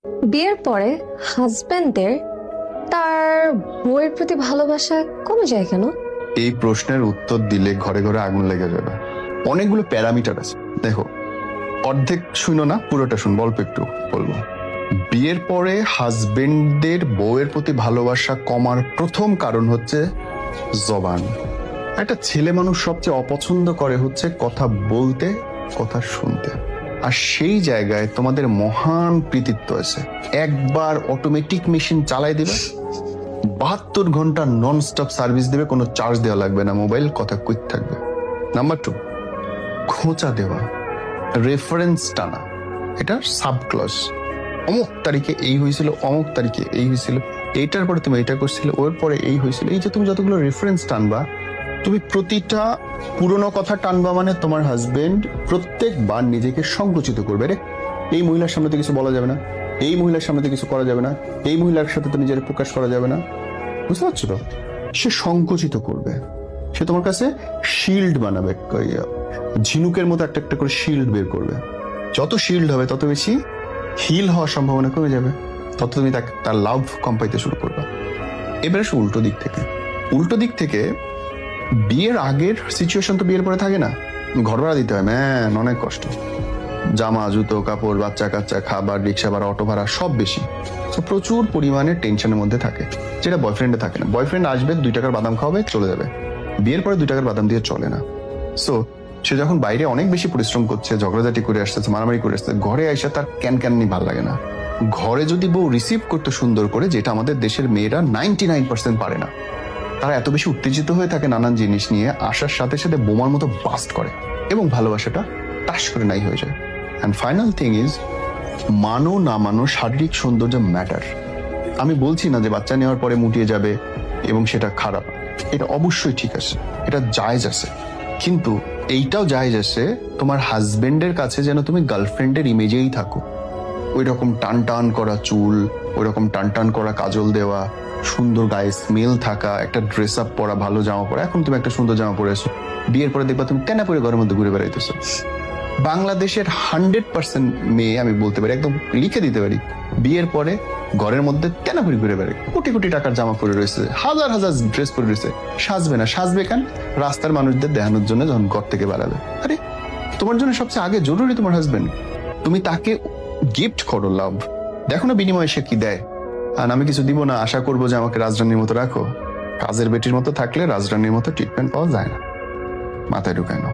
বিয়ের পরে হাজবেন্ডের তার বউয়ের প্রতি ভালোবাসা কমে যায় কেন? এই প্রশ্নের উত্তর দিলে ঘরে ঘরে আগুন লেগে যাবে। অনেকগুলো প্যারামিটার আছে। দেখো, অর্ধেক শুনো না, পুরোটা শুন, অল্প একটু বলবো। বিয়ের পরে হাজবেন্ডের বউয়ের প্রতি ভালোবাসা কমার প্রথম কারণ হচ্ছে জবান। একটা ছেলে মানুষ সবচেয়ে অপছন্দ করে হচ্ছে কথা বলতে, কথা শুনতে। আর সেই জায়গায় তোমাদের মহান কৃতিত্ব আছে। একবার অটোমেটিক মেশিন চালাই দিবে, 72 ঘন্টা নন স্টপ সার্ভিস দেবে, কোনো চার্জ দেওয়া লাগবে না, মোবাইল কথা কুইক থাকবে। নাম্বার 2, খোঁচা দেওয়া, রেফারেন্স টানা, এটা সাব ক্লজ। অমুক তারিখে এই হয়েছিল, অমুক তারিখে এই হয়েছিল, এইটার পরে তুমি এইটা করছিলে, ওর পরে এই হয়েছিল। এই যে তুমি যতগুলো রেফারেন্স টানবা, তুমি প্রতিটা পুরনো কথা টানবা, মানে তোমার হাজবেন্ড প্রত্যেকবার নিজেকে সংকুচিত করবে। রে, এই মহিলার সামনে তো কিছু বলা যাবে না, এই মহিলার সামনে তো কিছু করা যাবে না, এই মহিলার সাথে তো নিজের প্রকাশ করা যাবে না। বুঝতে পারছো তো? সে সংকুচিত করবে, সে তোমার কাছে শিল্ড বানাবে, ঝিনুকের মতো একটা একটা করে শিল্ড বের করবে। যত শিল্ড হবে তত বেশি হিল হওয়ার সম্ভাবনা কমে যাবে, তত তুমি তার লাভ কম পাইতে শুরু করবে। এবারে আসো উল্টো দিক থেকে। উল্টো দিক থেকে বিয়ের আগের সিচুয়েশন তো বিয়ের পরে থাকে না। ঘর ভাড়া দিতে হয়, ম্যান অনেক কষ্ট। জামা, জুতো, কাপড়, বাচ্চা কাচ্চা, খাবার, রিক্সা ভাড়া, অটো ভাড়া সব বেশি। তো প্রচুর পরিমাণে টেনশনের মধ্যে থাকে, যেটা বয়ফ্রেন্ডে থাকে না। বয়ফ্রেন্ড আসবে, 2 টাকার বাদাম খাওয়াবে, চলে যাবে। বিয়ের পরে 2 টাকার বাদাম দিয়ে চলে না। সো সে যখন বাইরে অনেক বেশি পরিশ্রম করছে, ঝগড়াঝাটি করে আসতেছে, মারামারি করে আসছে, ঘরে এসে তার ক্যান ভাল লাগে না। ঘরে যদি বউ রিসিভ করতে সুন্দর করে, যেটা আমাদের দেশের মেয়েরা 99% পারে না, তারা এত বেশি উত্তেজিত হয়ে থাকে নানান জিনিস নিয়ে, আসার সাথে সাথে বোমার মতো বাস্ট করে এবং ভালোবাসাটা টাস করে নাই হয়ে যায়। অ্যান্ড ফাইনাল থিং ইজ, মানো না মানো, শারীরিক সৌন্দর্য ম্যাটার। আমি বলছি না যে বাচ্চা নেওয়ার পরে মুটিয়ে যাবে এবং সেটা খারাপ, এটা অবশ্যই ঠিক আছে, এটা জায়েজ আছে। কিন্তু এইটাও জায়েজ আছে তোমার হাজবেন্ডের কাছে যেন তুমি গার্লফ্রেন্ডের ইমেজেই থাকো। ওই রকম টান টান করা চুল, ওই রকম টান টান করা কাজল দেওয়া, সুন্দর গায়ে স্মেল থাকা, একটা ড্রেস আপ পরা, ভালো জামা পরা। এখন তুমি একটা সুন্দর জামা পরে আছো, বিয়ের পরে দেখবা তুমি টেনা পরে ঘরের মধ্যে ঘুরে বেড়াইতেছো। বাংলাদেশের 100% মেয়ে, আমি বলতে পারি, একদম লিখে দিতে পারি, বিয়ের পরে ঘরের মধ্যে টেনা পরে ঘুরে বেড়ায়, কোটি কোটি টাকার জামা পরে রয়েছে, হাজার হাজার ড্রেস পরে রয়েছে। সাজবে না, সাজবে কেন? রাস্তার মানুষদের দেখানোর জন্য যখন ঘর থেকে বেড়াবে। আরে তোমার জন্য সবচেয়ে আগে জরুরি তোমার হাজবেন্ড। তুমি তাকে গিফট করো, লাভ। দেখো না বিনিময়ে সে কি দেয়। আর আমি কিছু দিব না, আশা করবো যে আমাকে রাজরানীর মতো রাখো। কাজের বেটির মতো থাকলে রাজরানীর মতো ট্রিটমেন্ট পাওয়া যায় না, মাথায় ঢুকায় না।